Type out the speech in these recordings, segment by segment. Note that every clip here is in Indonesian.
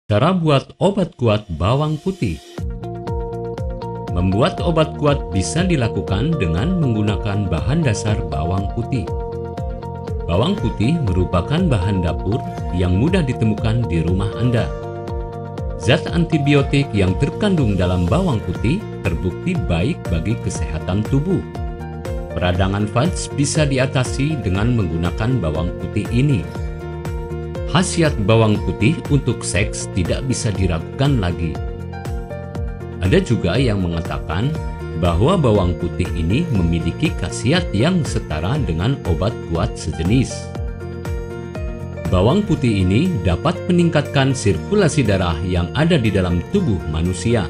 Cara buat obat kuat bawang putih. Membuat obat kuat bisa dilakukan dengan menggunakan bahan dasar bawang putih. Bawang putih merupakan bahan dapur yang mudah ditemukan di rumah Anda. Zat antibiotik yang terkandung dalam bawang putih terbukti baik bagi kesehatan tubuh. Peradangan VADS bisa diatasi dengan menggunakan bawang putih ini. Khasiat bawang putih untuk seks tidak bisa diragukan lagi. Ada juga yang mengatakan bahwa bawang putih ini memiliki khasiat yang setara dengan obat kuat sejenis. Bawang putih ini dapat meningkatkan sirkulasi darah yang ada di dalam tubuh manusia.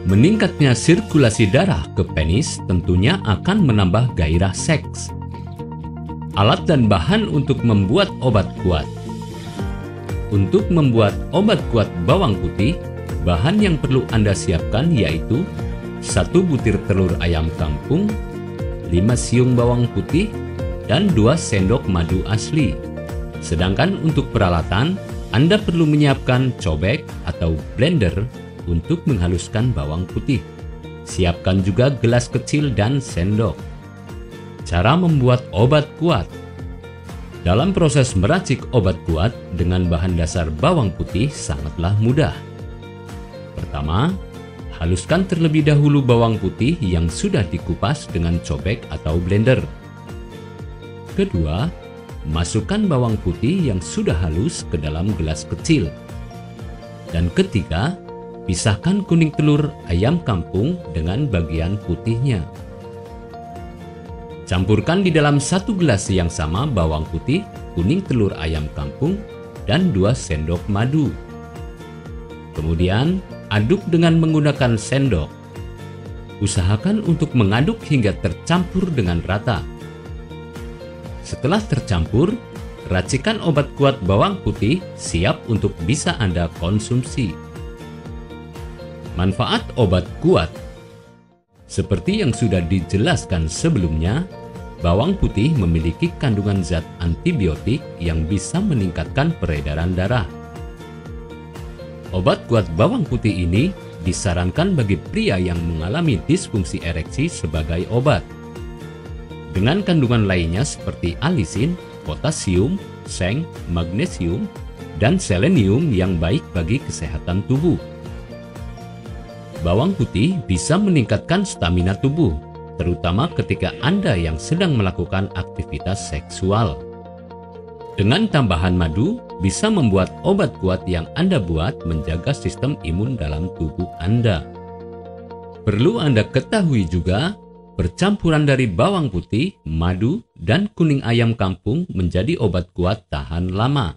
Meningkatnya sirkulasi darah ke penis tentunya akan menambah gairah seks. Alat dan bahan untuk membuat obat kuat. Untuk membuat obat kuat bawang putih, bahan yang perlu Anda siapkan yaitu 1 butir telur ayam kampung, 5 siung bawang putih, dan 2 sendok madu asli. Sedangkan untuk peralatan, Anda perlu menyiapkan cobek atau blender untuk menghaluskan bawang putih. Siapkan juga gelas kecil dan sendok. Cara membuat obat kuat. Dalam proses meracik obat kuat dengan bahan dasar bawang putih sangatlah mudah. Pertama, haluskan terlebih dahulu bawang putih yang sudah dikupas dengan cobek atau blender. Kedua, masukkan bawang putih yang sudah halus ke dalam gelas kecil. Dan ketiga, pisahkan kuning telur ayam kampung dengan bagian putihnya. Campurkan di dalam 1 gelas yang sama bawang putih, kuning telur ayam kampung, dan 2 sendok madu. Kemudian, aduk dengan menggunakan sendok. Usahakan untuk mengaduk hingga tercampur dengan rata. Setelah tercampur, racikan obat kuat bawang putih siap untuk bisa Anda konsumsi. Manfaat obat kuat. Seperti yang sudah dijelaskan sebelumnya, bawang putih memiliki kandungan zat antibiotik yang bisa meningkatkan peredaran darah. Obat kuat bawang putih ini disarankan bagi pria yang mengalami disfungsi ereksi sebagai obat. Dengan kandungan lainnya seperti alisin, potasium, seng, magnesium, dan selenium yang baik bagi kesehatan tubuh. Bawang putih bisa meningkatkan stamina tubuh, terutama ketika Anda yang sedang melakukan aktivitas seksual. Dengan tambahan madu, bisa membuat obat kuat yang Anda buat menjaga sistem imun dalam tubuh Anda. Perlu Anda ketahui juga, percampuran dari bawang putih, madu, dan kuning ayam kampung menjadi obat kuat tahan lama.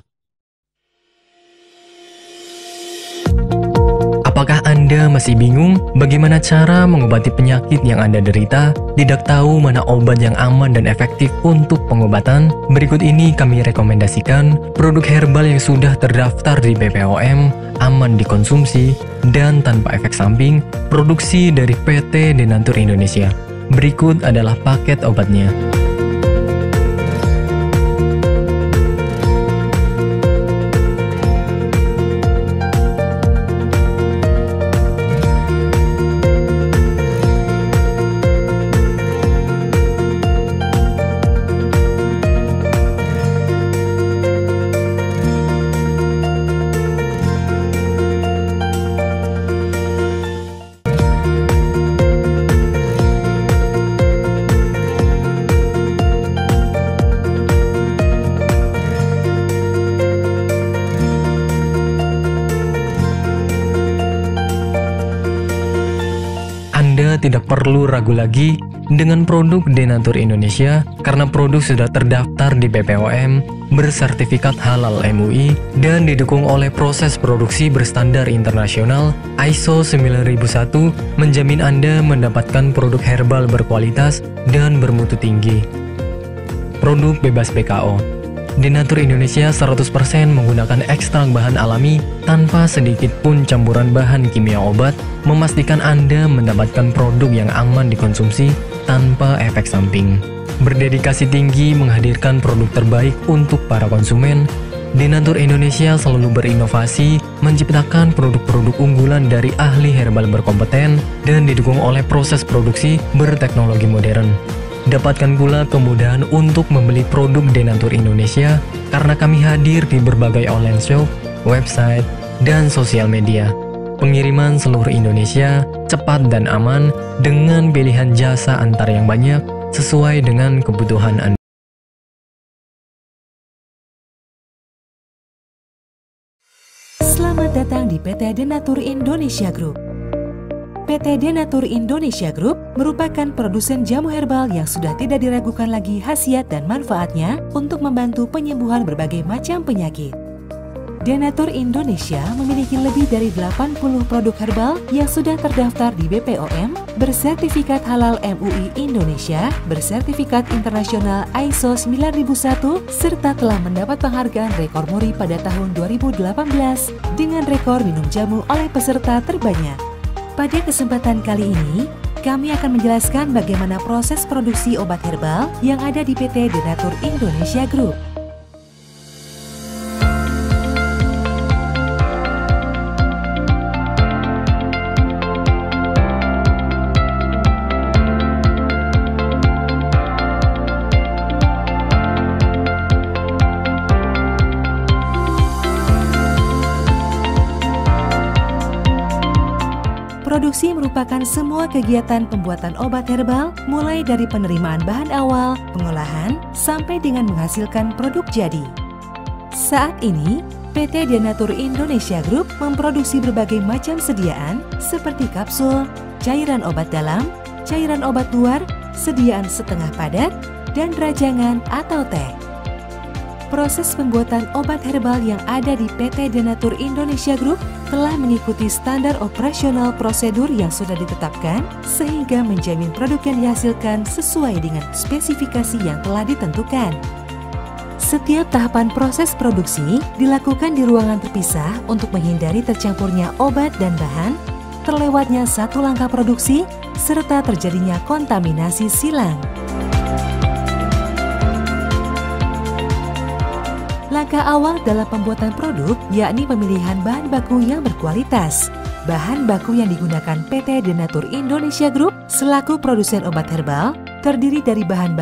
Apakah Anda masih bingung bagaimana cara mengobati penyakit yang Anda derita? Tidak tahu mana obat yang aman dan efektif untuk pengobatan? Berikut ini kami rekomendasikan produk herbal yang sudah terdaftar di BPOM, aman dikonsumsi, dan tanpa efek samping, produksi dari PT Denatur Indonesia. Berikut adalah paket obatnya. Anda tidak perlu ragu lagi dengan produk Denatur Indonesia karena produk sudah terdaftar di BPOM, bersertifikat halal MUI, dan didukung oleh proses produksi berstandar internasional ISO 9001, menjamin Anda mendapatkan produk herbal berkualitas dan bermutu tinggi. Produk bebas BKO. Denatur Indonesia 100% menggunakan ekstrak bahan alami tanpa sedikit pun campuran bahan kimia obat, memastikan Anda mendapatkan produk yang aman dikonsumsi tanpa efek samping. Berdedikasi tinggi menghadirkan produk terbaik untuk para konsumen, Denatur Indonesia selalu berinovasi, menciptakan produk-produk unggulan dari ahli herbal berkompeten dan didukung oleh proses produksi berteknologi modern. Dapatkan pula kemudahan untuk membeli produk Denatur Indonesia karena kami hadir di berbagai online shop, website, dan sosial media. Pengiriman seluruh Indonesia cepat dan aman dengan pilihan jasa antar yang banyak sesuai dengan kebutuhan Anda. Selamat datang di PT Denatur Indonesia Group. PT Denatur Indonesia Group merupakan produsen jamu herbal yang sudah tidak diragukan lagi khasiat dan manfaatnya untuk membantu penyembuhan berbagai macam penyakit. Denatur Indonesia memiliki lebih dari 80 produk herbal yang sudah terdaftar di BPOM, bersertifikat halal MUI Indonesia, bersertifikat internasional ISO 9001, serta telah mendapat penghargaan rekor muri pada tahun 2018 dengan rekor minum jamu oleh peserta terbanyak. Pada kesempatan kali ini, kami akan menjelaskan bagaimana proses produksi obat herbal yang ada di PT Denatur Indonesia Group. Produksi merupakan semua kegiatan pembuatan obat herbal, mulai dari penerimaan bahan awal, pengolahan, sampai dengan menghasilkan produk jadi. Saat ini, PT Denatur Indonesia Group memproduksi berbagai macam sediaan seperti kapsul, cairan obat dalam, cairan obat luar, sediaan setengah padat, dan rajangan atau teh. Proses pembuatan obat herbal yang ada di PT Denatur Indonesia Group telah mengikuti standar operasional prosedur yang sudah ditetapkan sehingga menjamin produk yang dihasilkan sesuai dengan spesifikasi yang telah ditentukan. Setiap tahapan proses produksi dilakukan di ruangan terpisah untuk menghindari tercampurnya obat dan bahan, terlewatnya satu langkah produksi, serta terjadinya kontaminasi silang. Langkah awal dalam pembuatan produk yakni pemilihan bahan baku yang berkualitas. Bahan baku yang digunakan PT Denatur Indonesia Group selaku produsen obat herbal terdiri dari bahan